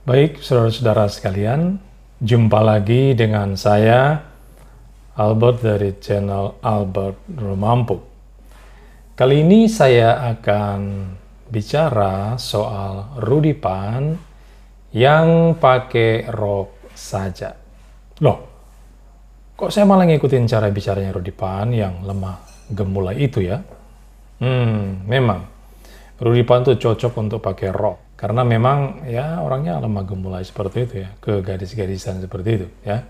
Baik, saudara-saudara sekalian, jumpa lagi dengan saya, Albert dari channel Albert Rumampu. Kali ini saya akan bicara soal Rudy Pan yang pakai rok saja. Loh, kok saya malah ngikutin cara bicaranya Rudy Pan yang lemah gemulai itu ya? Memang Rudy Pan tuh cocok untuk pakai rok. Karena memang ya orangnya lemah gemulai seperti itu ya, ke gadis-gadisan seperti itu ya.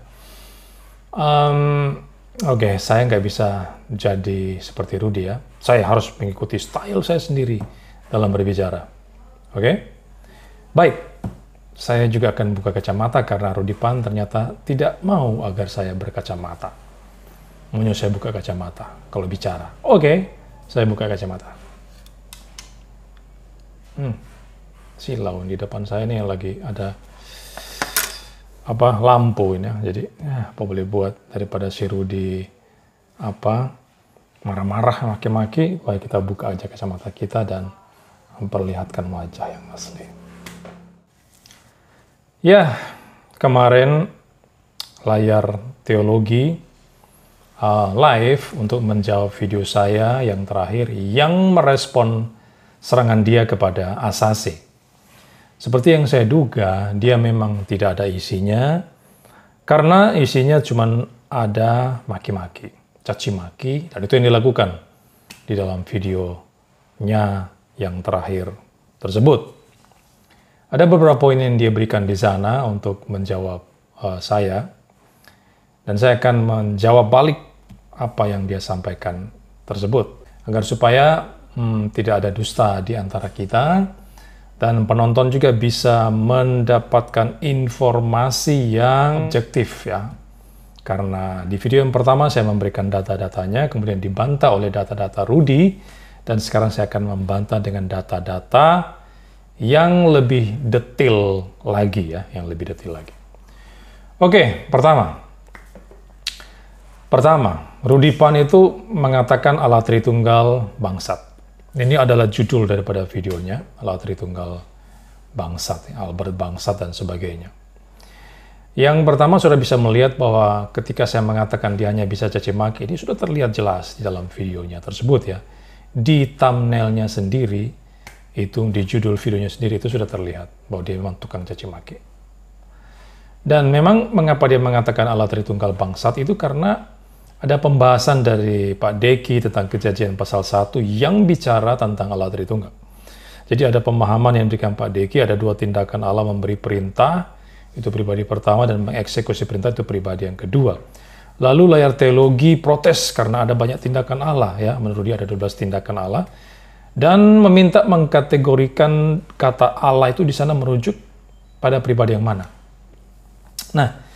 Oke, saya nggak bisa jadi seperti Rudy ya. Saya harus mengikuti style saya sendiri dalam berbicara. Oke? Baik, saya juga akan buka kacamata karena Rudy Pan ternyata tidak mau agar saya berkacamata. Maunya saya buka kacamata kalau bicara. Oke, saya buka kacamata. Silau di depan saya nih lagi ada lampu ini ya. Jadi apa boleh buat daripada si Rudy marah-marah maki-maki, baik kita buka aja kacamata kita dan memperlihatkan wajah yang asli. Ya, kemarin layar teologi live untuk menjawab video saya yang terakhir yang merespon serangan dia kepada Asase. Seperti yang saya duga, dia memang tidak ada isinya, karena isinya cuma ada maki-maki, caci maki, dan itu yang dilakukan di dalam videonya yang terakhir tersebut. Ada beberapa poin yang dia berikan di sana untuk menjawab saya, dan saya akan menjawab balik apa yang dia sampaikan tersebut, agar supaya tidak ada dusta di antara kita, dan penonton juga bisa mendapatkan informasi yang objektif ya. Karena di video yang pertama saya memberikan data-datanya, kemudian dibantah oleh data-data Rudy, dan sekarang saya akan membantah dengan data-data yang lebih detail lagi ya, yang lebih detail lagi. Oke, pertama, Rudy Pan itu mengatakan Allah Tritunggal bangsat. Ini adalah judul daripada videonya, Allah Tritunggal bangsat, Albert bangsat dan sebagainya. Yang pertama sudah bisa melihat bahwa ketika saya mengatakan dia hanya bisa caci maki, ini sudah terlihat jelas di dalam videonya tersebut ya. Di thumbnailnya sendiri, itu di judul videonya sendiri itu sudah terlihat bahwa dia memang tukang caci maki. Dan memang mengapa dia mengatakan Allah Tritunggal bangsat itu karena ada pembahasan dari Pak Deki tentang Kejadian pasal 1 yang bicara tentang Allah Tritunggal. Jadi ada pemahaman yang diberikan Pak Deki, ada dua tindakan Allah memberi perintah, itu pribadi pertama, dan mengeksekusi perintah itu pribadi yang kedua. Lalu layar teologi protes karena ada banyak tindakan Allah ya, menurut dia ada 12 tindakan Allah, dan meminta mengkategorikan kata Allah itu di sana merujuk pada pribadi yang mana. Nah,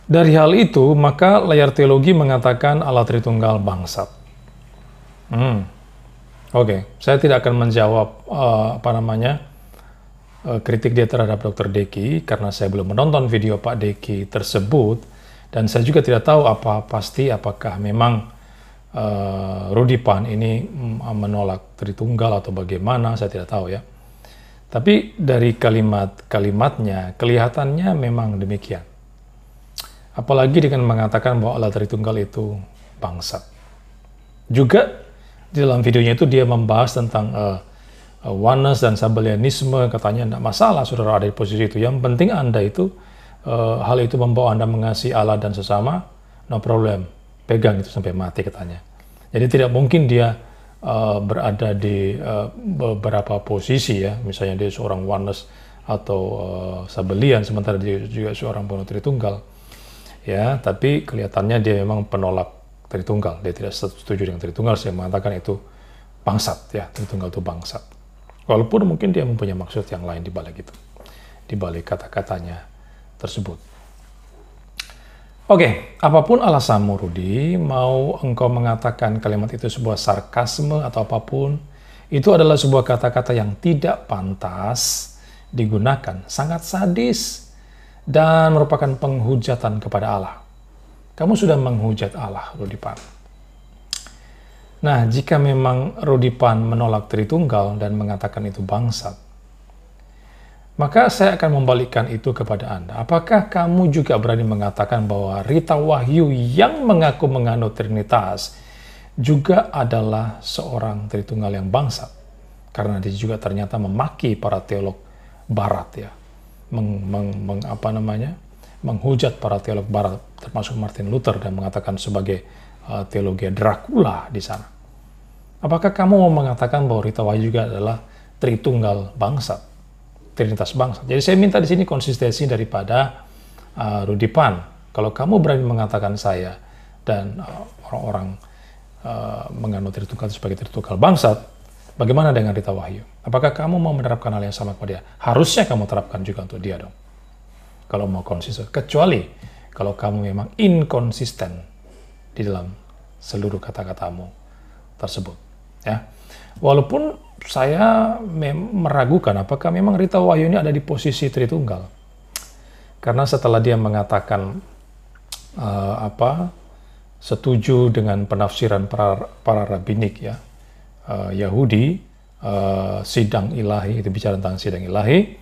dari hal itu, maka layar teologi mengatakan Allah Tritunggal bangsat. Oke, saya tidak akan menjawab kritik dia terhadap Dr. Deki karena saya belum menonton video Pak Deki tersebut, dan saya juga tidak tahu apakah memang Rudy Pan ini menolak Tritunggal atau bagaimana, saya tidak tahu ya. Tapi dari kalimat-kalimatnya kelihatannya memang demikian. Apalagi dengan mengatakan bahwa Allah Tritunggal itu bangsat. Juga di dalam videonya itu dia membahas tentang oneness dan sabellianisme, katanya tidak masalah saudara ada di posisi itu. Yang penting Anda itu, hal itu membawa Anda mengasihi Allah dan sesama, no problem. Pegang itu sampai mati katanya. Jadi tidak mungkin dia berada di beberapa posisi ya, misalnya dia seorang oneness atau sabellian, sementara dia juga seorang penuh Tritunggal. Ya, tapi kelihatannya dia memang penolak Tritunggal. Dia tidak setuju dengan Tritunggal. Saya mengatakan itu bangsat ya, Tritunggal itu bangsat. Walaupun mungkin dia mempunyai maksud yang lain di balik itu, di balik kata-katanya tersebut. Oke, apapun alasanmu Rudy, mau engkau mengatakan kalimat itu sebuah sarkasme atau apapun, itu adalah sebuah kata-kata yang tidak pantas digunakan, sangat sadis, dan merupakan penghujatan kepada Allah. Kamu sudah menghujat Allah, Rudy Pan. Nah, jika memang Rudy Pan menolak Tritunggal dan mengatakan itu bangsat, Maka saya akan membalikkan itu kepada Anda. Apakah kamu juga berani mengatakan bahwa Rita Wahyu yang mengaku menganut Trinitas juga adalah seorang Tritunggal yang bangsat? Karena dia juga ternyata memaki para teolog Barat, ya, menghujat para teolog Barat, termasuk Martin Luther, dan mengatakan sebagai teologi Dracula di sana. Apakah kamu mau mengatakan bahwa Rita Wahyu juga adalah Tritunggal bangsat? Trinitas bangsa. Jadi saya minta di sini konsistensi daripada Rudy Pan. Kalau kamu berani mengatakan saya dan orang-orang menganut Tritunggal sebagai Tritunggal bangsat, bagaimana dengan Rita Wahyu? Apakah kamu mau menerapkan hal yang sama kepada dia? Harusnya kamu terapkan juga untuk dia dong. Kalau mau konsisten. Kecuali kalau kamu memang inkonsisten di dalam seluruh kata-katamu tersebut. Ya. Walaupun saya meragukan apakah memang Rita Wahyu ini ada di posisi Tritunggal. Karena setelah dia mengatakan setuju dengan penafsiran para rabbinik, ya, Yahudi, sidang ilahi, itu bicara tentang sidang ilahi,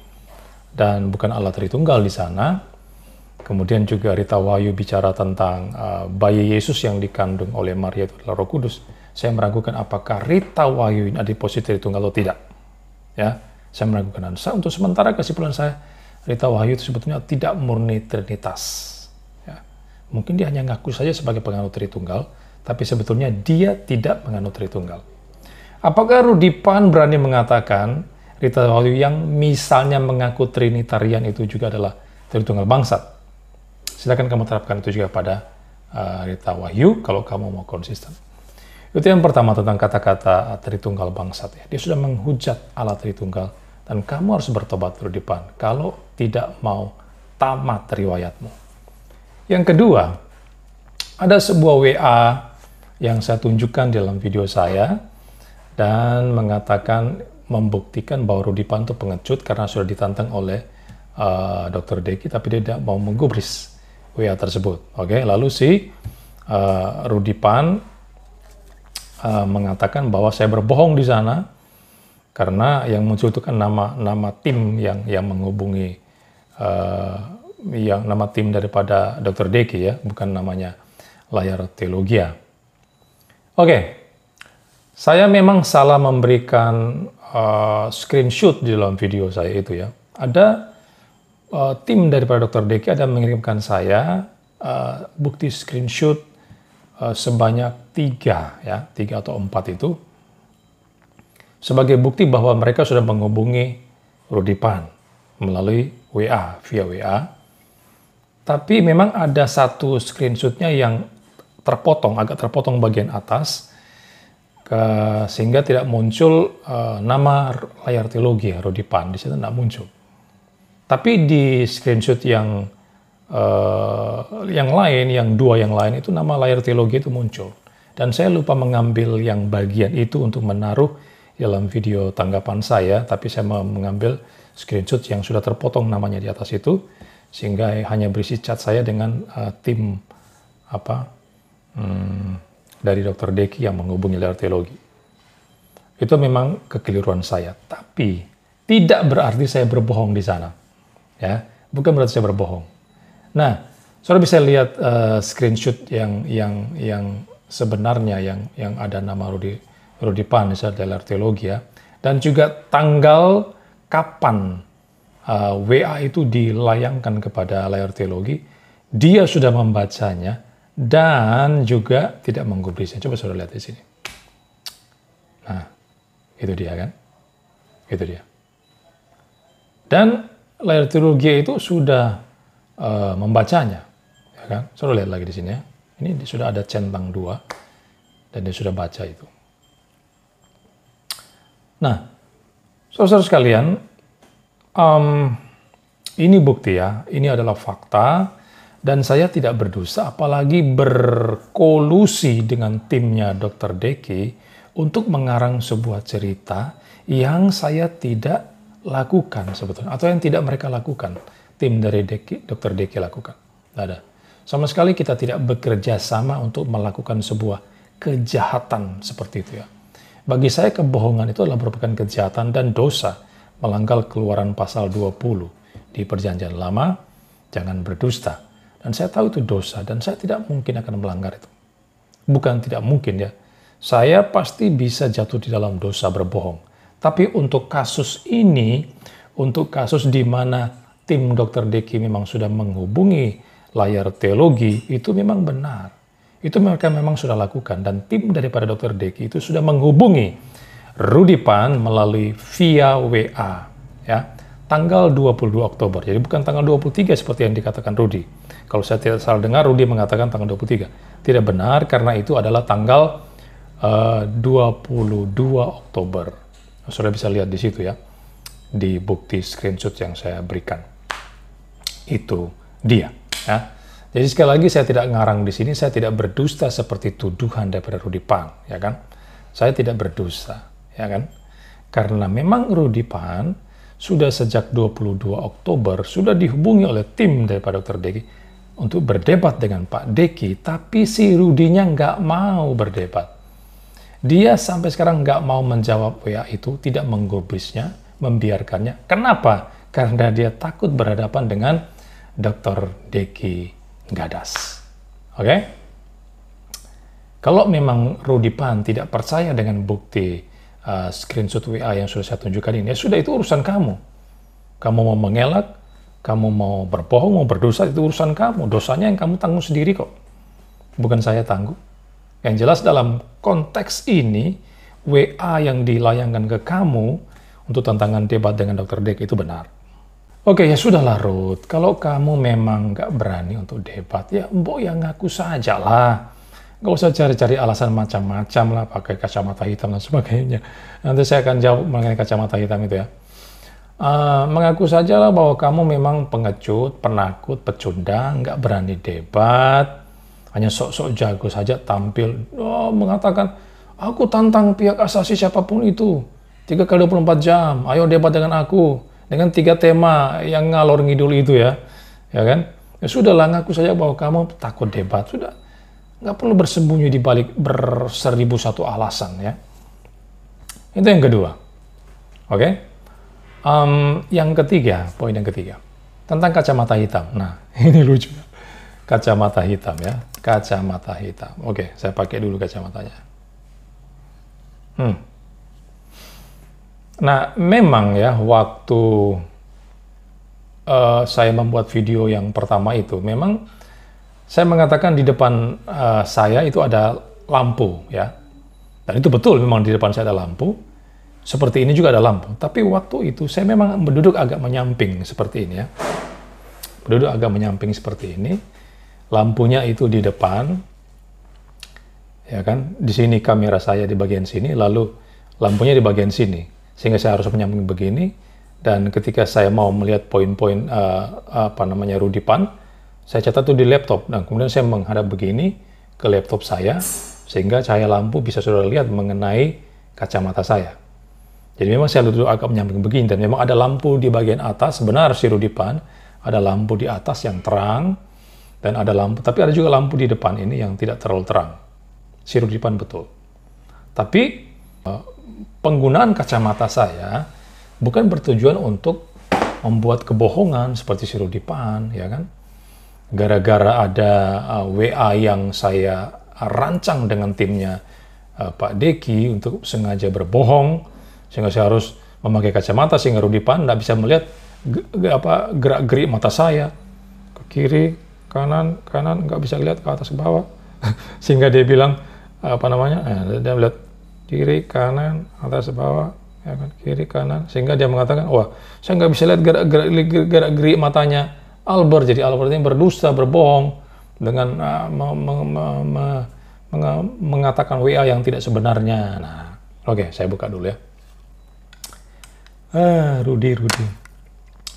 dan bukan Allah Tritunggal di sana. Kemudian juga Rita Wahyu bicara tentang bayi Yesus yang dikandung oleh Maria itu adalah Roh Kudus. Saya meragukan apakah Rita Wahyu ini ada di posisi Tritunggal atau tidak. Ya, saya meragukan. Dan untuk sementara kesimpulan saya, Rita Wahyu itu sebetulnya tidak murni Trinitas. Ya. Mungkin dia hanya ngaku saja sebagai penganut Tritunggal, tapi sebetulnya dia tidak menganut Tritunggal. Apakah Rudy Pan berani mengatakan Rita Wahyu yang misalnya mengaku Trinitarian itu juga adalah Tritunggal bangsat? Silakan kamu terapkan itu juga pada Rita Wahyu kalau kamu mau konsisten. Itu yang pertama tentang kata-kata Tritunggal bangsat. Ya. Dia sudah menghujat Allah Tritunggal, dan kamu harus bertobat, Rudy Pan, kalau tidak mau tamat riwayatmu. Yang kedua, ada sebuah WA yang saya tunjukkan dalam video saya dan mengatakan, membuktikan bahwa Rudy Pan itu pengecut karena sudah ditantang oleh Dr. Deki, tapi dia tidak mau menggubris WA tersebut. Oke, lalu si Rudy Pan mengatakan bahwa saya berbohong di sana karena yang muncul itu kan nama tim yang menghubungi yang nama tim daripada Dr. Deki, ya, bukan namanya Layar Teologia. Oke, saya memang salah memberikan screenshot di dalam video saya itu, ya. Ada tim daripada Dr. Deki ada mengirimkan saya bukti screenshot sebanyak 3 atau 4 itu sebagai bukti bahwa mereka sudah menghubungi Rudy Pan melalui WA, via WA. Tapi memang ada satu screenshotnya yang agak terpotong bagian atas, sehingga tidak muncul nama Layar Teologi, Rudy Pan, di situ tidak muncul. Tapi di screenshot yang lain, yang 2 yang lain itu nama Layar Teologi itu muncul. Dan saya lupa mengambil yang bagian itu untuk menaruh dalam video tanggapan saya, tapi saya mengambil screenshot yang sudah terpotong namanya di atas itu, sehingga hanya berisi chat saya dengan tim dari Dr. Deki yang menghubungi Layar Teologi. Itu memang kekeliruan saya, tapi tidak berarti saya berbohong di sana. Ya, bukan berarti saya berbohong. Nah, saudara bisa lihat screenshot yang sebenarnya yang ada nama Rudy Pan di Layar Teologi, ya. Dan juga tanggal kapan WA itu dilayangkan kepada Layar Teologi, dia sudah membacanya dan juga tidak menggubrisnya. Coba saudara lihat di sini. Nah, itu dia kan? Itu dia. Dan Layar Teologi itu sudah membacanya, ya kan? Saudara lihat lagi di sini, ya. Ini sudah ada centang 2 dan dia sudah baca itu. Nah, saudara sekalian, ini bukti, ya. Ini adalah fakta dan saya tidak berdosa, apalagi berkolusi dengan timnya Dr. Deki untuk mengarang sebuah cerita yang saya tidak lakukan sebetulnya, atau yang tidak mereka lakukan. Tim dari Dr. Deki lakukan. Tidak ada. Sama sekali kita tidak bekerja sama untuk melakukan sebuah kejahatan seperti itu, ya. Bagi saya kebohongan itu adalah merupakan kejahatan dan dosa. melanggar keluaran pasal 20 di Perjanjian Lama, jangan berdusta. Dan saya tahu itu dosa dan saya tidak mungkin akan melanggar itu. Bukan tidak mungkin ya. Saya pasti bisa jatuh di dalam dosa berbohong. Tapi untuk kasus ini, untuk kasus di mana tim Dr. Deki memang sudah menghubungi layar teologi, itu memang benar. Itu mereka memang sudah lakukan. Dan tim daripada Dr. Deki itu sudah menghubungi Rudy Pan melalui via WA. Ya, tanggal 22 Oktober. Jadi bukan tanggal 23 seperti yang dikatakan Rudy. Kalau saya tidak salah dengar, Rudy mengatakan tanggal 23. Tidak benar, karena itu adalah tanggal 22 Oktober. Sudah bisa lihat di situ ya, di bukti screenshot yang saya berikan. Itu dia. Ya. Jadi sekali lagi saya tidak ngarang di sini, saya tidak berdusta seperti tuduhan daripada Rudy Pan, ya kan? Saya tidak berdusta, ya kan? Karena memang Rudy Pan sudah sejak 22 Oktober sudah dihubungi oleh tim daripada Dr. Deki untuk berdebat dengan Pak Deki, tapi si Rudy-nya nggak mau berdebat. Dia sampai sekarang nggak mau menjawab WA itu, tidak menggubrisnya, membiarkannya. Kenapa? Karena dia takut berhadapan dengan Dr. Deki Gadas. Oke? Kalau memang Rudy Pan tidak percaya dengan bukti screenshot WA yang sudah saya tunjukkan ini, ya sudah, itu urusan kamu. Kamu mau mengelak, kamu mau berbohong, mau berdosa, itu urusan kamu. Dosanya yang kamu tanggung sendiri kok. Bukan saya tanggung. Yang jelas dalam konteks ini, WA yang dilayangkan ke kamu untuk tantangan debat dengan Dr. Deki itu benar. Oke, ya sudahlah Ruth. Kalau kamu memang nggak berani untuk debat, ya mbok yang ngaku saja lah. Nggak usah cari-cari alasan macam-macam lah, pakai kacamata hitam dan sebagainya. Nanti saya akan jawab mengenai kacamata hitam itu ya. Mengaku saja lah bahwa kamu memang pengecut, penakut, pecundang, nggak berani debat. Hanya sok-sok jago saja tampil, mengatakan, aku tantang pihak asasi siapapun itu. 3 kali 24 jam, ayo debat dengan aku. Dengan 3 tema yang ngalor ngidul itu ya. Ya kan? Ya sudahlah, ngaku saja bahwa kamu takut debat. Sudah. Nggak perlu bersembunyi di balik ber1001 alasan ya. Itu yang kedua. Oke? Yang ketiga, poin yang ketiga. Tentang kacamata hitam. Nah, ini lucu. Kacamata hitam ya. Kacamata hitam. Oke, saya pakai dulu kacamatanya. Nah, memang ya, waktu saya membuat video yang pertama itu, memang saya mengatakan di depan saya itu ada lampu ya. Dan itu betul, memang di depan saya ada lampu. Seperti ini juga ada lampu. Tapi waktu itu saya memang berduduk agak menyamping seperti ini ya. Berduduk agak menyamping seperti ini. Lampunya itu di depan. Ya kan? Di sini kamera saya di bagian sini, lalu lampunya di bagian sini. Sehingga saya harus menyamping begini. Dan ketika saya mau melihat poin-poin Rudy Pan, saya catat itu di laptop. Dan kemudian saya menghadap begini ke laptop saya, sehingga cahaya lampu bisa saudara lihat mengenai kacamata saya. Jadi memang saya duduk agak menyamping begini, dan memang ada lampu di bagian atas. Benar si Rudy Pan, ada lampu di atas yang terang, dan ada lampu, tapi ada juga lampu di depan ini yang tidak terlalu terang. Si Rudy Pan betul. Tapi penggunaan kacamata saya bukan bertujuan untuk membuat kebohongan seperti si Rudy Pan, ya kan? Gara-gara ada WA yang saya rancang dengan timnya Pak Deki untuk sengaja berbohong, sehingga saya harus memakai kacamata sehingga Rudy Pan tidak bisa melihat gerak-gerik mata saya ke kiri, kanan, nggak bisa lihat ke atas ke bawah. Sehingga dia bilang dia melihat kiri, kanan, atas, bawah, ya kan? Kiri, kanan, sehingga dia mengatakan, wah, saya nggak bisa lihat gerak-gerik matanya Albert. Jadi Albert ini berdusta, berbohong dengan mengatakan WA yang tidak sebenarnya. Nah, oke, saya buka dulu ya. Rudy.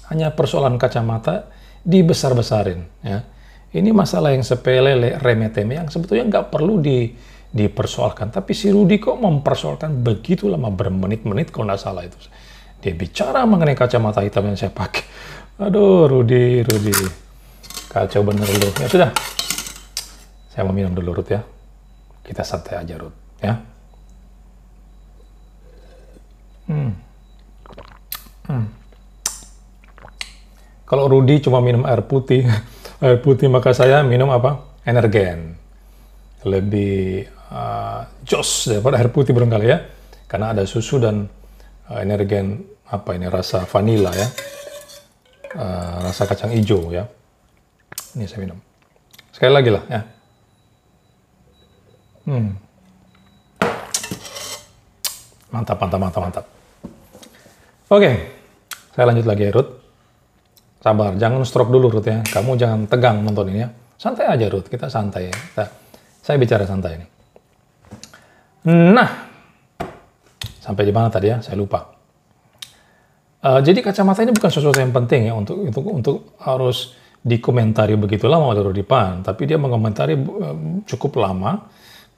Hanya persoalan kacamata dibesar-besarin ya. Ini masalah yang sepele, remeh-temeh, yang sebetulnya nggak perlu dipersoalkan. Tapi si Rudy kok mempersoalkan begitu lama, bermenit-menit kalau nggak salah itu. Dia bicara mengenai kacamata hitam yang saya pakai. Aduh, Rudy. Kacau bener lu. Ya sudah. Saya mau minum dulu, Ruth ya. Kita santai aja, Ruth. Ya. Kalau Rudy cuma minum air putih, air putih, maka saya minum apa? Energen. Lebih jos daripada air putih barangkali ya. Karena ada susu dan energen apa ini, rasa vanila ya. Rasa kacang hijau ya. Ini saya minum. Sekali lagi lah ya. Mantap, mantap, mantap, mantap. Oke, saya lanjut lagi ya, Ruth. Sabar, jangan stroke dulu Ruth ya. Kamu jangan tegang nonton ini ya. Santai aja Ruth, kita santai ya. Saya bicara santai ini. Nah, sampai di mana tadi ya? Saya lupa. Jadi kacamata ini bukan sesuatu yang penting ya untuk harus dikomentari begitu lama oleh Rudy Pan. Tapi dia mengomentari cukup lama.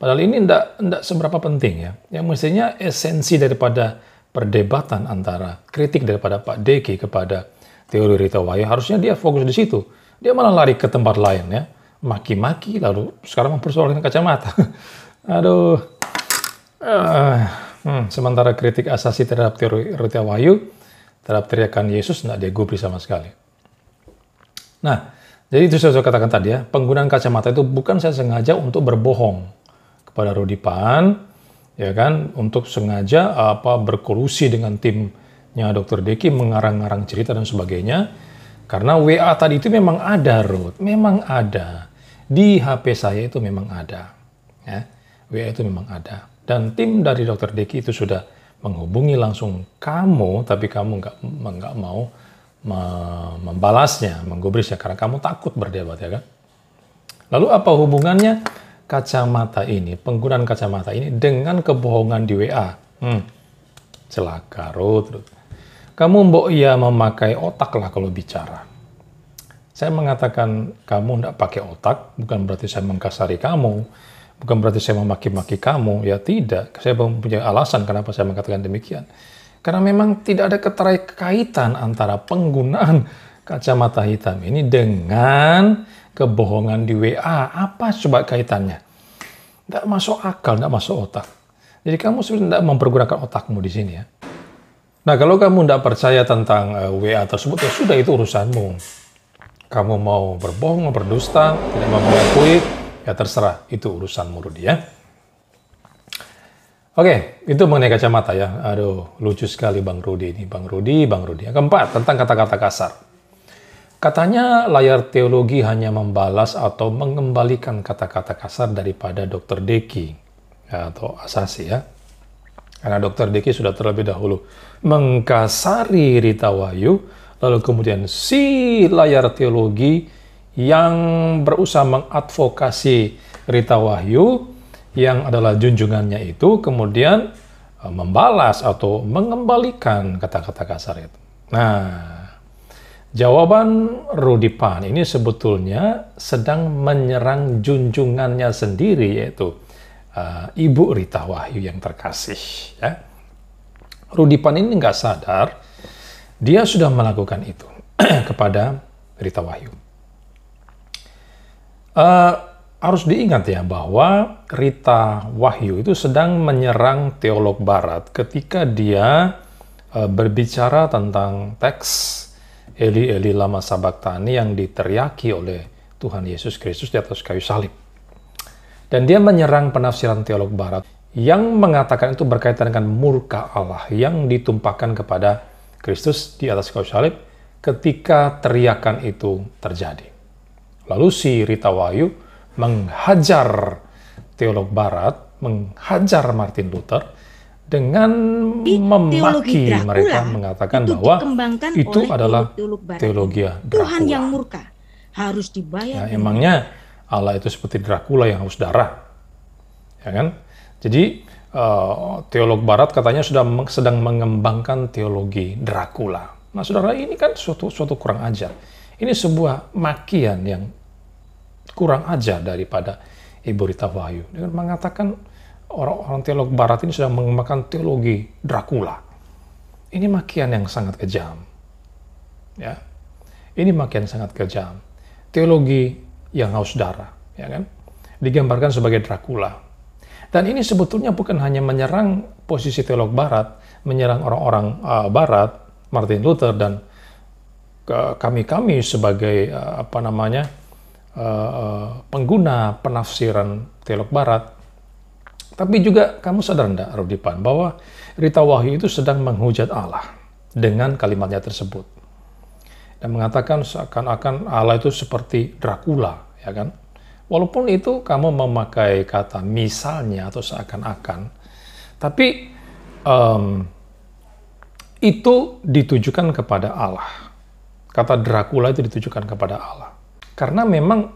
Padahal ini tidak seberapa penting ya. Yang mestinya esensi daripada perdebatan antara kritik daripada Pak Deki kepada teori Rita Wahyu, harusnya dia fokus di situ. Dia malah lari ke tempat lain ya. Maki-maki, lalu sekarang mempersoalkan kacamata. Aduh. Sementara kritik asasi terhadap teori Rita Wahyu, terhadap teriakan Yesus, tidak dia gubris sama sekali. Nah, jadi itu saya katakan tadi ya, penggunaan kacamata itu bukan saya sengaja untuk berbohong kepada Rudy Pan, ya kan, untuk sengaja berkolusi dengan timnya Dr. Deki, mengarang-arang cerita dan sebagainya. Karena WA tadi itu memang ada, Ruth, memang ada. Di HP saya itu memang ada. Ya. WA itu memang ada. Dan tim dari Dr. Deki itu sudah menghubungi langsung kamu, tapi kamu nggak mau membalasnya, menggubrisnya, karena kamu takut berdebat, ya kan? Lalu apa hubungannya kacamata ini, penggunaan kacamata ini dengan kebohongan di WA? Celaka, Ruth. Kamu mbok ya memakai otak lah kalau bicara. Saya mengatakan kamu tidak pakai otak, bukan berarti saya mengkasari kamu, bukan berarti saya memaki-maki kamu, ya tidak. Saya punya alasan kenapa saya mengatakan demikian. Karena memang tidak ada keterkaitan antara penggunaan kacamata hitam ini dengan kebohongan di WA. Apa coba kaitannya? Tidak masuk akal, tidak masuk otak. Jadi kamu sebenarnya tidak mempergunakan otakmu di sini ya. Nah, kalau kamu tidak percaya tentang WA tersebut, ya sudah, itu urusanmu. Kamu mau berbohong, mau berdusta, tidak mau mengakui, ya terserah. Itu urusanmu, Rudy ya. Oke, itu mengenai kacamata ya. Aduh, lucu sekali Bang Rudy ini. Bang Rudy. Yang keempat, tentang kata-kata kasar. Katanya layar teologi hanya membalas atau mengembalikan kata-kata kasar daripada Dr. Deki ya, atau asasi ya. Karena Dr. Deki sudah terlebih dahulu mengkasari Rita Wahyu, lalu kemudian si layar teologi yang berusaha mengadvokasi Rita Wahyu yang adalah junjungannya itu kemudian membalas atau mengembalikan kata-kata kasar itu. Nah, jawaban Rudy Pan ini sebetulnya sedang menyerang junjungannya sendiri, yaitu Ibu Rita Wahyu yang terkasih. Ya. Rudy Pan ini nggak sadar dia sudah melakukan itu kepada Rita Wahyu. Harus diingat ya bahwa Rita Wahyu itu sedang menyerang teolog Barat ketika dia berbicara tentang teks Eli Eli lama sabachthani yang diteriaki oleh Tuhan Yesus Kristus di atas kayu salib. Dan dia menyerang penafsiran teolog Barat yang mengatakan itu berkaitan dengan murka Allah yang ditumpahkan kepada Kristus di atas kayu salib ketika teriakan itu terjadi. Lalu si Rita Wahyu menghajar teolog Barat, menghajar Martin Luther dengan memaki mereka, mengatakan bahwa itu adalah teologi Dracula. Tuhan yang murka harus dibayar. Ya, emangnya Allah itu seperti Dracula yang haus darah, ya kan? Jadi teolog Barat katanya sedang mengembangkan teologi Dracula. Nah, saudara, ini kan suatu kurang ajar. Ini sebuah makian yang kurang ajar daripada Ibu Rita Wahyu dengan mengatakan orang-orang teolog Barat ini sedang mengembangkan teologi Dracula. Ini makian yang sangat kejam. Ya. Ini makian sangat kejam. Teologi yang haus darah, ya kan? Digambarkan sebagai Dracula. Dan ini sebetulnya bukan hanya menyerang posisi teolog Barat, menyerang orang-orang Barat, Martin Luther dan kami sebagai pengguna penafsiran teolog barat. Tapi juga kamu sadar enggak, Rudipan, bahwa Rita Wahyu itu sedang menghujat Allah dengan kalimatnya tersebut. Dan mengatakan seakan-akan Allah itu seperti Dracula, ya kan? Walaupun itu kamu memakai kata misalnya atau seakan-akan, tapi itu ditujukan kepada Allah. Kata Dracula itu ditujukan kepada Allah. Karena memang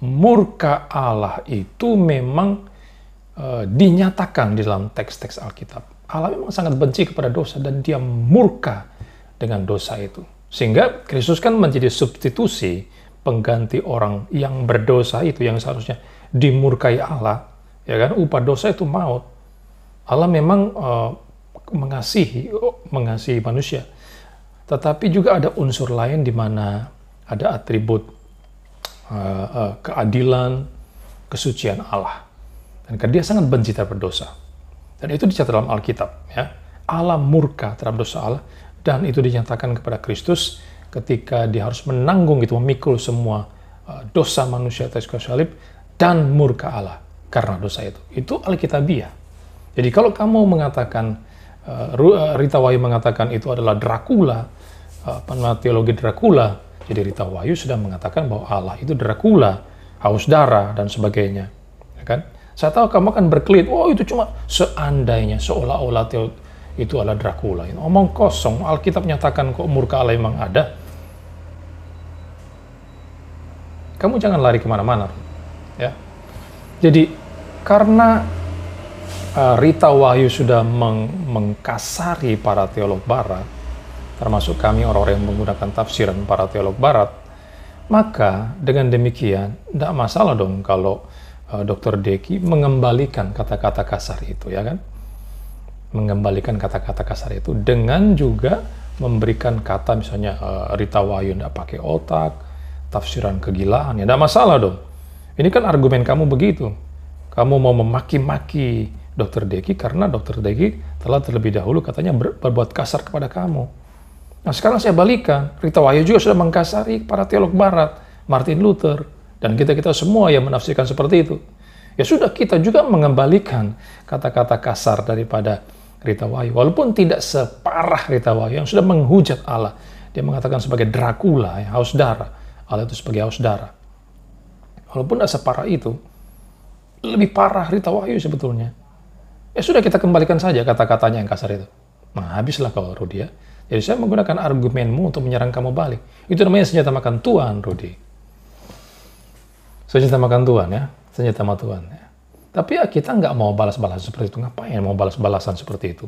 murka Allah itu memang dinyatakan di dalam teks-teks Alkitab. Allah memang sangat benci kepada dosa dan dia murka dengan dosa itu. Sehingga Kristus kan menjadi substitusi pengganti orang yang berdosa itu, yang seharusnya dimurkai Allah. Ya kan, upah dosa itu maut. Allah memang mengasihi manusia. Tetapi juga ada unsur lain di mana ada atribut keadilan, kesucian Allah. Dan karena dia sangat benci terhadap dosa. Dan itu dicatat dalam Alkitab. Ya. Allah murka terhadap dosa Allah. Dan itu dinyatakan kepada Kristus ketika dia harus menanggung itu, memikul semua dosa manusia atas kayu salib dan murka Allah karena dosa itu. Itu Alkitabiah. Jadi kalau kamu mengatakan, Rita Wahyu mengatakan itu adalah Dracula, teologi Dracula, jadi Rita Wahyu sudah mengatakan bahwa Allah itu Dracula, haus darah, dan sebagainya. Ya kan? Saya tahu kamu akan berkelit, oh itu cuma seandainya, seolah-olah itu adalah Dracula. Omong kosong, Alkitab nyatakan kok murka Allah memang ada. Kamu jangan lari kemana-mana. Ya. Jadi, karena Rita Wahyu sudah mengkasari para teolog barat, termasuk kami orang-orang yang menggunakan tafsiran para teolog barat, maka dengan demikian, tidak masalah dong kalau Dr. Deki mengembalikan kata-kata kasar itu, ya kan? Mengembalikan kata-kata kasar itu dengan juga memberikan kata misalnya Rita Wahyu tidak pakai otak, tafsiran kegilaan, ya tidak masalah dong. Ini kan argumen kamu begitu. Kamu mau memaki-maki Dr. Deki karena Dr. Deki telah terlebih dahulu katanya berbuat kasar kepada kamu. Nah sekarang saya balikan, Rita Wahyu juga sudah mengkasari para teolog barat, Martin Luther, dan kita semua yang menafsirkan seperti itu. Ya sudah, kita juga mengembalikan kata-kata kasar daripada Rita Wahyu. Walaupun tidak separah Rita Wahyu yang sudah menghujat Allah. Dia mengatakan sebagai Dracula, ya, haus darah. Allah itu sebagai haus darah. Walaupun tidak separah itu, lebih parah Rita Wahyu sebetulnya. Ya sudah, kita kembalikan saja kata-katanya yang kasar itu. Nah, habislah kau, Rudi, ya. Jadi saya menggunakan argumenmu untuk menyerang kamu balik. Itu namanya senjata makan Tuhan, Rudi. Senjata makan Tuhan, ya. Senjata makan Tuhan, ya. Tapi ya kita nggak mau balas-balasan seperti itu. Ngapain mau balas-balasan seperti itu?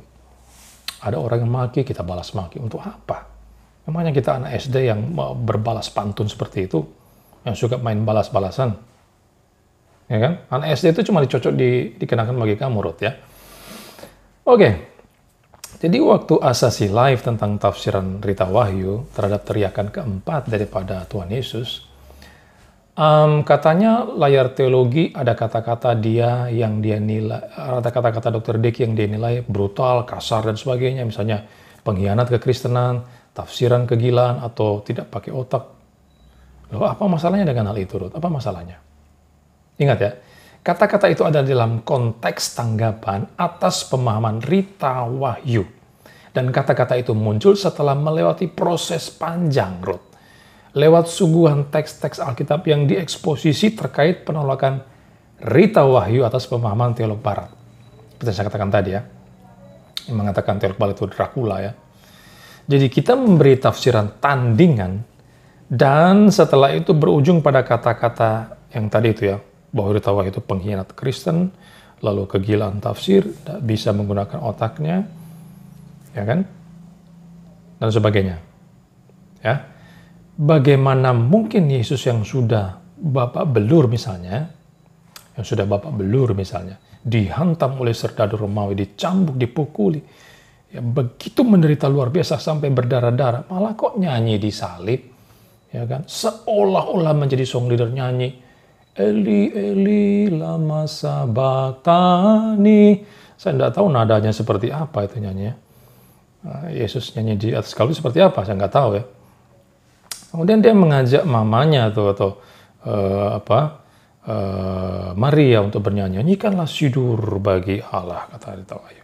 Ada orang yang maki, kita balas maki. Untuk apa? Memangnya kita anak SD yang berbalas pantun seperti itu? Yang suka main balas-balasan? Ya kan? Anak SD itu cuma dicocok dikenakan bagi kamu, Ruth, ya. Oke. Jadi waktu Asasi live tentang tafsiran Rita Wahyu terhadap teriakan keempat daripada Tuhan Yesus, katanya layar teologi ada kata-kata dia nilai, ada kata-kata Dr. Deki yang dia nilai brutal, kasar, dan sebagainya. Misalnya pengkhianat kekristenan, tafsiran kegilaan, atau tidak pakai otak. Loh, apa masalahnya dengan hal itu, Ruth? Apa masalahnya? Ingat ya, kata-kata itu ada dalam konteks tanggapan atas pemahaman Rita Wahyu. Dan kata-kata itu muncul setelah melewati proses panjang, Ruth. Lewat suguhan teks-teks Alkitab yang dieksposisi terkait penolakan Rita Wahyu atas pemahaman teolog barat. Seperti saya katakan tadi, ya. Yang mengatakan teolog barat itu Dracula, ya. Jadi kita memberi tafsiran tandingan, dan setelah itu berujung pada kata-kata yang tadi itu, ya. Bahwa Rita Wahyu itu pengkhianat Kristen, lalu kegilaan tafsir, tidak bisa menggunakan otaknya, ya kan? Dan sebagainya. Ya. Bagaimana mungkin Yesus yang sudah babak belur misalnya, dihantam oleh serdadu Romawi, dicambuk, dipukuli, ya begitu menderita luar biasa sampai berdarah-darah, malah kok nyanyi di salib, ya kan? Seolah-olah menjadi song leader nyanyi, Eli Eli lama sabachthani. Saya tidak tahu nadanya seperti apa itu nyanyinya. Yesus nyanyi di atas kayu seperti apa? Saya nggak tahu ya. Kemudian dia mengajak mamanya atau Maria untuk bernyanyi, nyanyikanlah syukur bagi Allah, kata Rita Wahyu.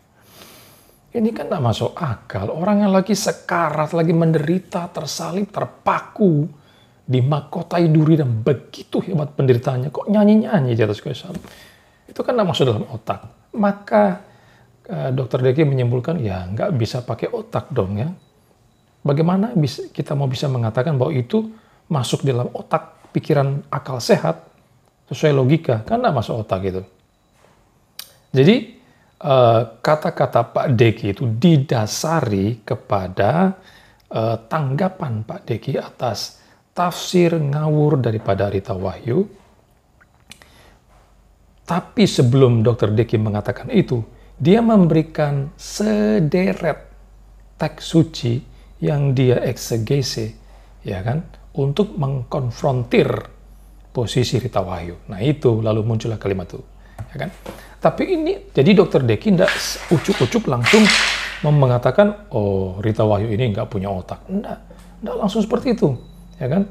Ini kan tidak masuk akal. Orang yang lagi sekarat, lagi menderita, tersalib, terpaku, dimahkotai duri dan begitu hebat penderitaannya, kok nyanyi-nyanyi di atas kayu salib? Itu kan tidak masuk dalam otak. Maka Dr. Deki menyimpulkan, ya nggak bisa pakai otak dong ya. Bagaimana kita mau bisa mengatakan bahwa itu masuk dalam otak, pikiran akal sehat, sesuai logika, kan nggak masuk otak gitu. Jadi kata-kata Pak Deki itu didasari kepada tanggapan Pak Deki atas tafsir ngawur daripada Rita Wahyu. Tapi sebelum Dr. Deki mengatakan itu, dia memberikan sederet teks suci yang dia eksegese, ya kan, untuk mengkonfrontir posisi Rita Wahyu. Nah itu, lalu muncullah kalimat itu, ya kan. Tapi ini, jadi Dr. Deki tidak ucup-ucup langsung mengatakan, oh Rita Wahyu ini nggak punya otak. Nggak langsung seperti itu, ya kan.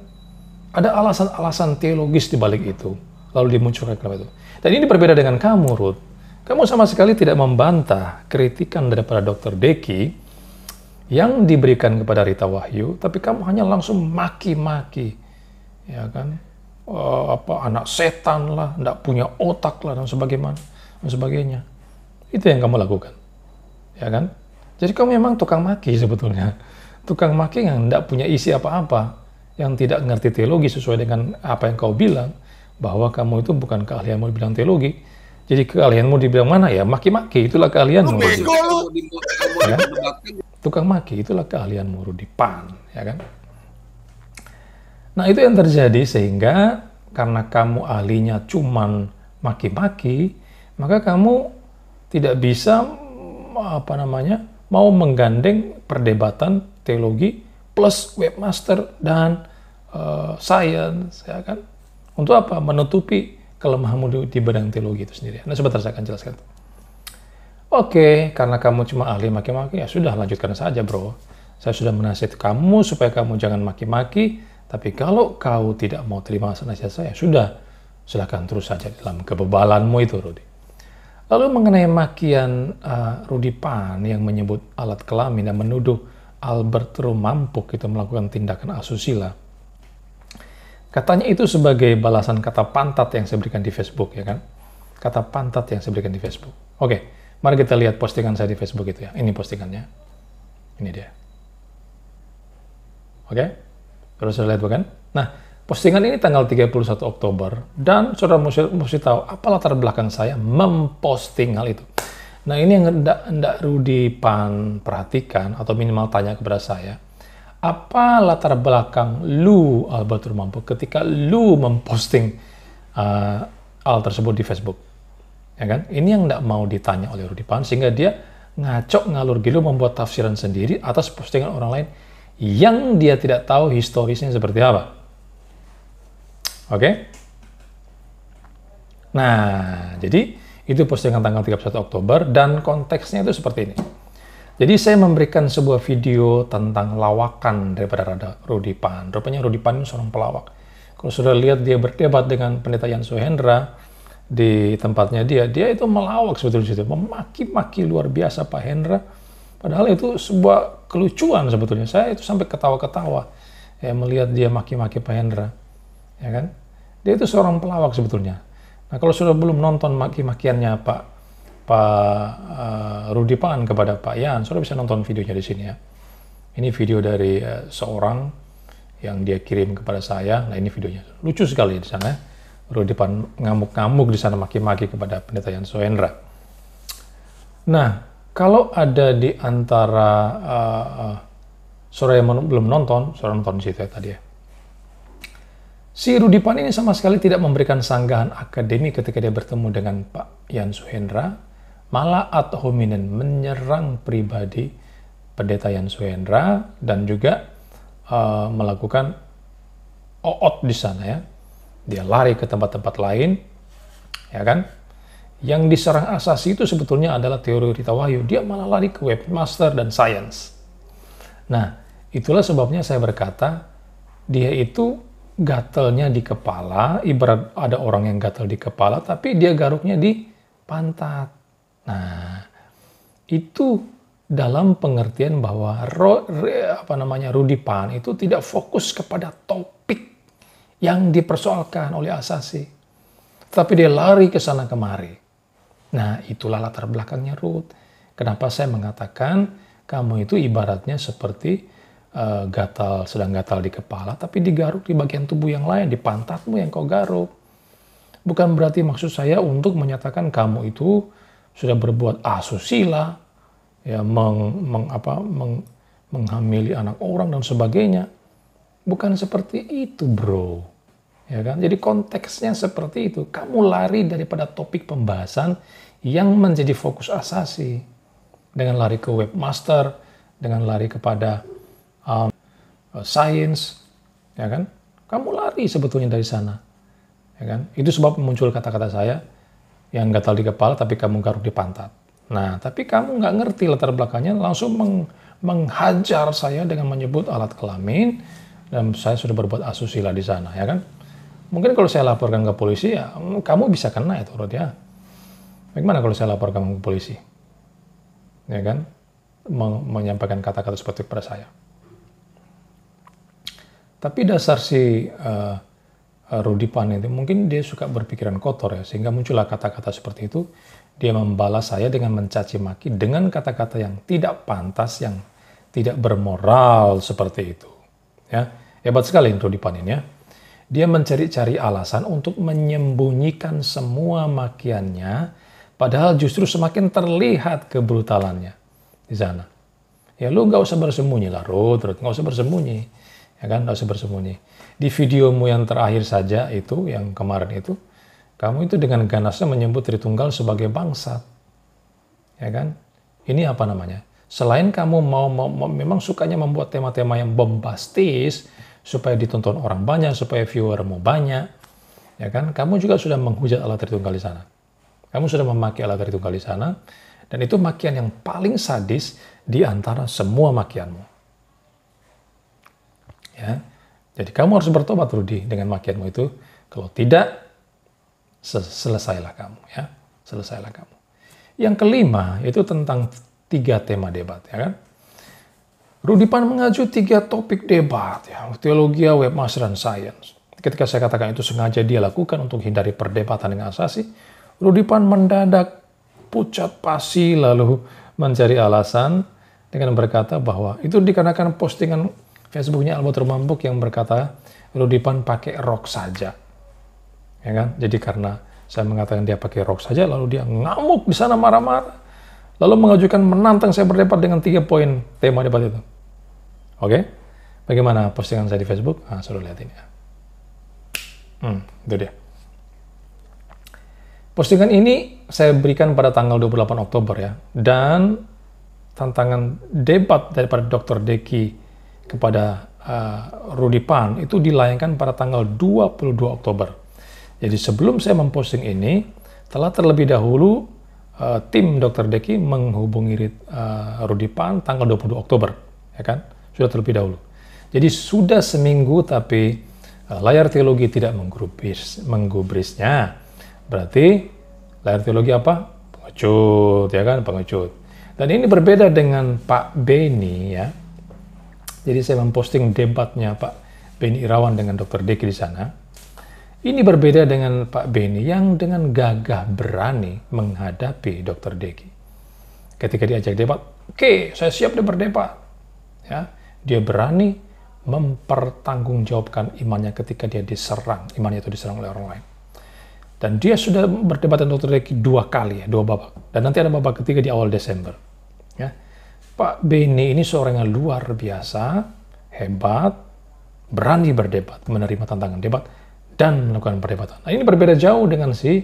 Ada alasan-alasan teologis di balik itu, lalu dimunculkan kalimat itu. Dan ini berbeda dengan kamu, Ruth. Kamu sama sekali tidak membantah kritikan daripada Dr. Deki yang diberikan kepada Rita Wahyu, tapi kamu hanya langsung maki-maki, ya kan, anak setan lah, tidak punya otak lah, dan sebagainya. Itu yang kamu lakukan, ya kan? Jadi kamu memang tukang maki sebetulnya, tukang maki yang tidak punya isi apa-apa, yang tidak ngerti teologi sesuai dengan apa yang kau bilang, bahwa kamu itu bukan keahlianmu dibilang teologi. Jadi keahlianmu dibilang mana ya? Maki-maki, itulah keahlianmu. Ya? Tukang maki, itulah keahlianmu, Rudipan, ya kan? Nah, itu yang terjadi sehingga karena kamu ahlinya cuman maki-maki, maka kamu tidak bisa mau menggandeng perdebatan teologi plus webmaster dan science, ya kan? Untuk apa? Menutupi kelemahanmu di bidang teologi itu sendiri. Nah, sebentar saya akan jelaskan. Oke, karena kamu cuma ahli maki-maki, ya sudah, lanjutkan saja, bro. Saya sudah menasihati kamu supaya kamu jangan maki-maki, tapi kalau kau tidak mau terima nasihat saya, sudah, silakan terus saja dalam kebebalanmu itu, Rudi. Lalu mengenai makian Rudipan yang menyebut alat kelamin dan menuduh Albert Rumampuk itu melakukan tindakan asusila. Katanya itu sebagai balasan kata pantat yang saya berikan di Facebook, ya kan? Kata pantat yang saya berikan di Facebook. Oke. Mari kita lihat postingan saya di Facebook itu ya. Ini postingannya. Ini dia. Oke? Terus saya lihat bukan? Nah, postingan ini tanggal 31 Oktober. Dan saudara mesti tahu apa latar belakang saya memposting hal itu. Nah, ini yang hendak Rudipan perhatikan atau minimal tanya kepada saya. Apa latar belakang lu, Albert Rumampuk, ketika lu memposting hal tersebut di Facebook? Ya kan? Ini yang tidak mau ditanya oleh Rudipan, sehingga dia ngacok ngalur gilu membuat tafsiran sendiri atas postingan orang lain yang dia tidak tahu historisnya seperti apa. Oke? Nah, jadi itu postingan tanggal 31 Oktober dan konteksnya itu seperti ini. Jadi saya memberikan sebuah video tentang lawakan daripada Rudipan. Rupanya Rudipan ini seorang pelawak. Kalau sudah lihat dia berdebat dengan Pendeta Yan Suhendra di tempatnya dia itu melawak sebetulnya situ, memaki-maki luar biasa Pak Hendra. Padahal itu sebuah kelucuan sebetulnya. Saya itu sampai ketawa-ketawa ya melihat dia maki-maki Pak Hendra, ya kan? Dia itu seorang pelawak sebetulnya. Nah, kalau sudah belum nonton maki-makiannya Pak Rudipan kepada Pak Yan, sudah bisa nonton videonya di sini ya. Ini video dari seorang yang dia kirim kepada saya. Nah, ini videonya. Lucu sekali di sana. Rudipan ngamuk-ngamuk di sana maki-maki kepada Pendeta Yan Suhendra. Nah, kalau ada di antara saudara yang belum nonton, saudara nonton di situ ya tadi ya. Si Rudipan ini sama sekali tidak memberikan sanggahan akademi ketika dia bertemu dengan Pak Yan Suhendra, malah ad hominem menyerang pribadi Pendeta Yan Suhendra dan juga melakukan oot di sana ya. Dia lari ke tempat-tempat lain, ya kan? Yang diserang asasi itu sebetulnya adalah teori Rita Wahyu. Dia malah lari ke webmaster dan science. Nah, itulah sebabnya saya berkata, dia itu gatalnya di kepala, ibarat ada orang yang gatal di kepala, tapi dia garuknya di pantat. Nah, itu dalam pengertian bahwa Rudy Pan itu tidak fokus kepada topik yang dipersoalkan oleh Asasi, tapi dia lari ke sana kemari. Nah, itulah latar belakangnya Ruth. Kenapa saya mengatakan kamu itu ibaratnya seperti sedang gatal di kepala, tapi digaruk di bagian tubuh yang lain, di pantatmu yang kau garuk. Bukan berarti maksud saya untuk menyatakan kamu itu sudah berbuat asusila, ya, menghamili anak orang dan sebagainya. Bukan seperti itu, bro. Ya kan? Jadi konteksnya seperti itu. Kamu lari daripada topik pembahasan yang menjadi fokus Asasi. Dengan lari ke webmaster, dengan lari kepada sains, ya kan? Kamu lari sebetulnya dari sana. Ya kan? Itu sebab muncul kata-kata saya yang gatal di kepala tapi kamu garuk di pantat. Nah, tapi kamu nggak ngerti latar belakangnya, langsung menghajar saya dengan menyebut alat kelamin, dan saya sudah berbuat asusila di sana, ya kan? Mungkin kalau saya laporkan ke polisi, ya kamu bisa kena itu, Ruth, ya. Bagaimana kalau saya laporkan ke polisi? Ya kan? Menyampaikan kata-kata seperti kepada saya. Tapi dasar si Rudy Pan itu, mungkin dia suka berpikiran kotor ya, sehingga muncullah kata-kata seperti itu. Dia membalas saya dengan mencaci maki dengan kata-kata yang tidak pantas, yang tidak bermoral seperti itu. Ya, hebat sekali Rudy Pan ini ya. Dia mencari-cari alasan untuk menyembunyikan semua makiannya, padahal justru semakin terlihat kebrutalannya di sana. Ya lu nggak usah bersembunyi lah, Ruth, nggak usah bersembunyi. Ya kan, nggak usah bersembunyi. Di videomu yang terakhir saja itu, yang kemarin itu, kamu itu dengan ganasnya menyebut Tritunggal sebagai bangsat. Ya kan? Ini apa namanya? Selain kamu memang sukanya membuat tema-tema yang bombastis, supaya ditonton orang banyak, supaya viewermu banyak, ya kan? Kamu juga sudah menghujat Allah Tritunggal di sana. Kamu sudah memaki Allah Tritunggal di sana, dan itu makian yang paling sadis di antara semua makianmu. Ya, jadi kamu harus bertobat, Rudy, dengan makianmu itu. Kalau tidak, selesailah kamu, ya, selesailah kamu. Yang kelima itu tentang 3 tema debat, ya kan? Rudy Pan mengacu 3 topik debat, ya, teologi, webmaster, dan sains. Ketika saya katakan itu sengaja dia lakukan untuk hindari perdebatan dengan Asasi, Rudy Pan mendadak pucat pasi lalu mencari alasan dengan berkata bahwa itu dikarenakan postingan Facebooknya Albert Rumambuk yang berkata Rudy Pan pakai rok saja, ya kan? Jadi karena saya mengatakan dia pakai rok saja, lalu dia ngamuk di sana marah-marah, lalu mengajukan menantang saya berdebat dengan 3 poin tema debat itu. Oke, bagaimana postingan saya di Facebook? Nah, suruh lihat ini ya. Itu dia. Postingan ini saya berikan pada tanggal 28 Oktober ya, dan tantangan debat daripada Dr. Deki kepada Rudy Pan itu dilayangkan pada tanggal 22 Oktober. Jadi sebelum saya memposting ini, telah terlebih dahulu tim Dr. Deki menghubungi Rudy Pan tanggal 22 Oktober, ya kan? Sudah terlebih dahulu. Jadi sudah seminggu tapi layar teologi tidak menggubrisnya. Berarti layar teologi apa? Pengecut, ya kan? Pengecut. Dan ini berbeda dengan Pak Beni ya. Jadi saya memposting debatnya Pak Beni Irawan dengan Dr. Deki di sana. Ini berbeda dengan Pak Beni yang dengan gagah berani menghadapi Dr. Deki. Ketika diajak debat, oke, saya siap berdebat. Ya, dia berani mempertanggungjawabkan imannya ketika dia diserang, imannya itu diserang oleh orang lain. Dan dia sudah berdebat dengan Dr. Deki 2 kali, ya, 2 babak. Dan nanti ada babak ketiga di awal Desember. Ya. Pak Beni ini seorang yang luar biasa, hebat, berani berdebat, menerima tantangan debat, dan melakukan perdebatan. Nah, ini berbeda jauh dengan si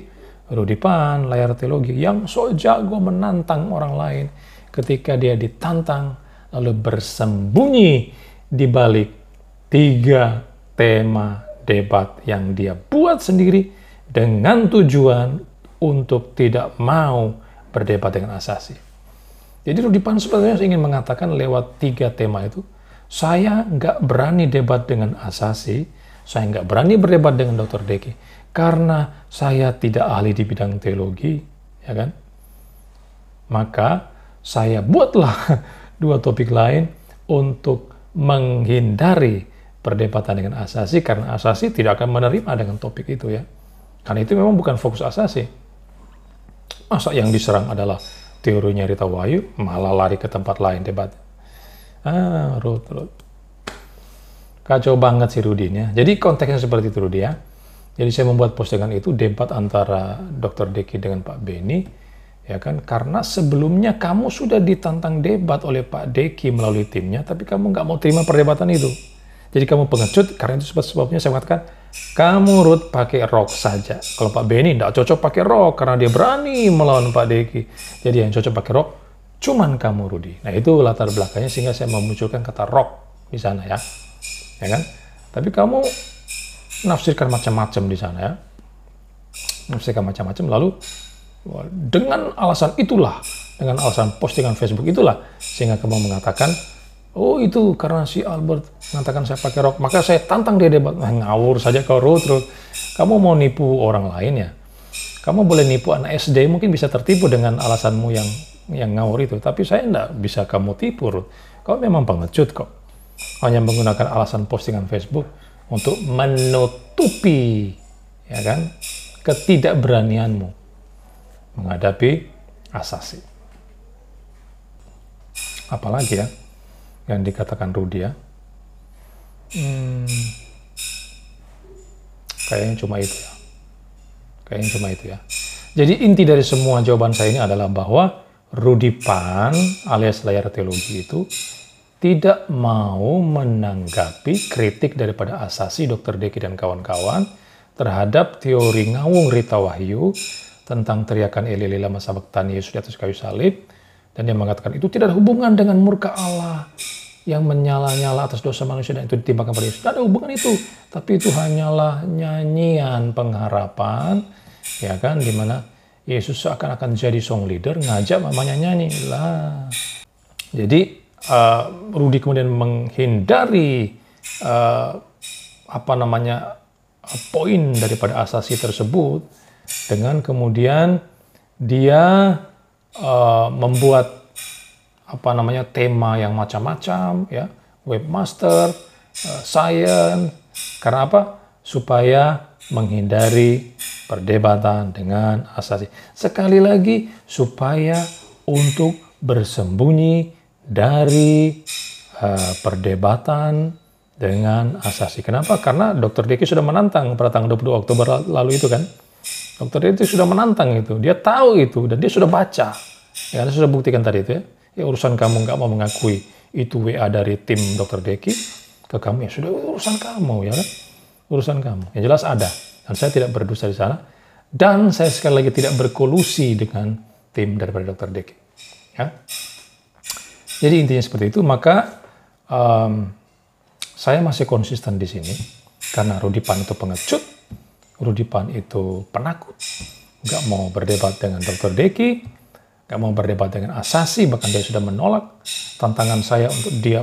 Rudy Pan, layar teologi, yang so jago menantang orang lain. Ketika dia ditantang, lalu bersembunyi di balik 3 tema debat yang dia buat sendiri dengan tujuan untuk tidak mau berdebat dengan Asasi. Jadi Rudy Pan sebenarnya ingin mengatakan lewat 3 tema itu Saya nggak berani debat dengan Asasi, saya nggak berani berdebat dengan Dr. Deki, karena saya tidak ahli di bidang teologi, ya kan? Maka saya buatlah dua topik lain untuk menghindari perdebatan dengan Asasi, karena Asasi tidak akan menerima dengan topik itu ya. Karena itu memang bukan fokus Asasi. Masa yang diserang adalah teorinya Rita Wahyu, malah lari ke tempat lain debat. Ruth. Kacau banget si Rudi ya. Jadi konteksnya seperti itu Rudi ya. Jadi saya membuat postingan itu debat antara Dr. Deki dengan Pak Beni, ya kan? Karena sebelumnya kamu sudah ditantang debat oleh Pak Deki melalui timnya, tapi kamu nggak mau terima perdebatan itu. Jadi kamu pengecut, karena itu sebabnya saya mengatakan, kamu Ruth pakai rok saja. Kalau Pak Beni nggak cocok pakai rok, karena dia berani melawan Pak Deki. Jadi yang cocok pakai rok, cuman kamu Rudi. Nah itu latar belakangnya sehingga saya memunculkan kata rock di sana ya. Ya kan? Tapi kamu nafsirkan macam-macam di sana ya. Nafsirkan macam-macam lalu dengan alasan itulah, dengan alasan postingan Facebook itulah sehingga kamu mengatakan, oh itu karena si Albert mengatakan saya pakai rok, maka saya tantang dia debat. Ngawur saja kau Ruth. Kamu mau nipu orang lain ya. Kamu boleh nipu anak SD, mungkin bisa tertipu dengan alasanmu yang ngawur itu. Tapi saya enggak bisa kamu tipu, Ruth. Kau memang pengecut kok. Hanya menggunakan alasan postingan Facebook untuk menutupi, ya kan, ketidakberanianmu menghadapi Asasi. Apalagi ya yang dikatakan Rudi ya. Kayaknya cuma itu ya. Kayaknya cuma itu ya. Jadi inti dari semua jawaban saya ini adalah bahwa Rudi Pan alias Layar Teologi itu tidak mau menanggapi kritik daripada Asasi, Dr. Deki dan kawan-kawan terhadap teori ngawung Rita Wahyu tentang teriakan Eli lama sabachthani Yesus di atas kayu salib, dan dia mengatakan itu tidak ada hubungan dengan murka Allah yang menyala-nyala atas dosa manusia dan itu ditimpakan pada Yesus. Tidak ada hubungan itu, tapi itu hanyalah nyanyian pengharapan, ya kan, dimana Yesus seakan-akan jadi song leader, ngajak mamanya nyanyi lah. Jadi Rudi kemudian menghindari poin daripada Asasi tersebut dengan kemudian dia membuat tema yang macam-macam ya, webmaster, science. Karena apa? Supaya menghindari perdebatan dengan Asasi. Sekali lagi supaya untuk bersembunyi dari perdebatan dengan Asasi. Kenapa? Karena Dr. Deki sudah menantang pada tanggal 22 Oktober lalu itu kan. Dr. Deki sudah menantang itu. Dia tahu itu dan dia sudah baca. Ya, dia sudah buktikan tadi itu ya. Ya urusan kamu nggak mau mengakui itu WA dari tim Dr. Deki ke kamu, ya sudah urusan kamu ya kan. Urusan kamu. Yang jelas ada. Dan saya tidak berdosa di sana. Dan saya sekali lagi tidak berkolusi dengan tim daripada Dr. Deki. Ya. Jadi intinya seperti itu, maka saya masih konsisten di sini karena Rudi Pan itu pengecut, Rudi Pan itu penakut, nggak mau berdebat dengan Dr. Deki, nggak mau berdebat dengan Asasi, bahkan dia sudah menolak tantangan saya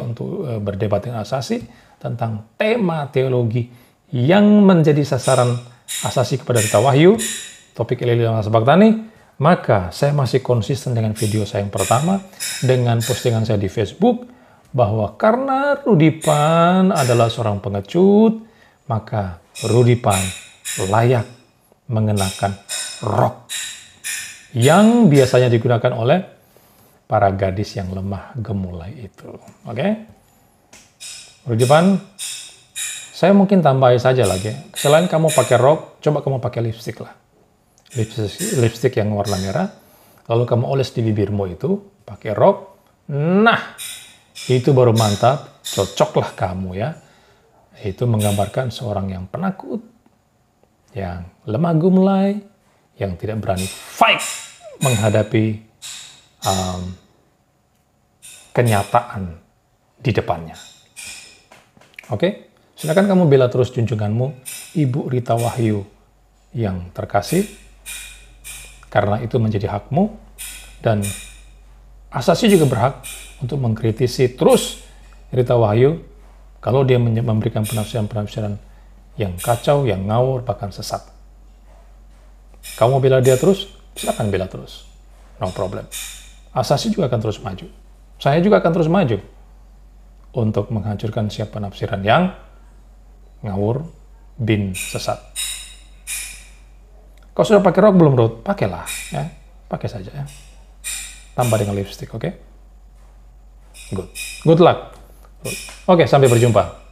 untuk berdebat dengan Asasi tentang tema teologi yang menjadi sasaran Asasi kepada Rita Wahyu, topik Eli lama sabachthani. Maka saya masih konsisten dengan video saya yang pertama, dengan postingan saya di Facebook, bahwa karena Rudi Pan adalah seorang pengecut, maka Rudi Pan layak mengenakan rok yang biasanya digunakan oleh para gadis yang lemah gemulai itu. Oke? Rudi Pan, saya mungkin tambahin saja lagi. Selain kamu pakai rok, coba kamu pakai lipstick lah. Lipstick yang warna merah, lalu kamu oles di bibirmu itu, pakai rok, nah, itu baru mantap, cocoklah kamu ya. Itu menggambarkan seorang yang penakut, yang lemah gemulai, yang tidak berani fight menghadapi kenyataan di depannya. Oke? Silakan kamu bela terus junjunganmu, Ibu Rita Wahyu yang terkasih, karena itu menjadi hakmu, dan Asasi juga berhak untuk mengkritisi terus Rita Wahyu, kalau dia memberikan penafsiran-penafsiran yang kacau, yang ngawur, bahkan sesat. Kamu mau bela dia terus? Silakan bela terus. No problem. Asasi juga akan terus maju. Saya juga akan terus maju untuk menghancurkan siapa penafsiran yang ngawur, bin sesat. Kau sudah pakai rok belum, Ruth? Pakailah, ya. Pakai saja, ya. Tambah dengan lipstick, oke? Good. Good luck. Oke, sampai berjumpa.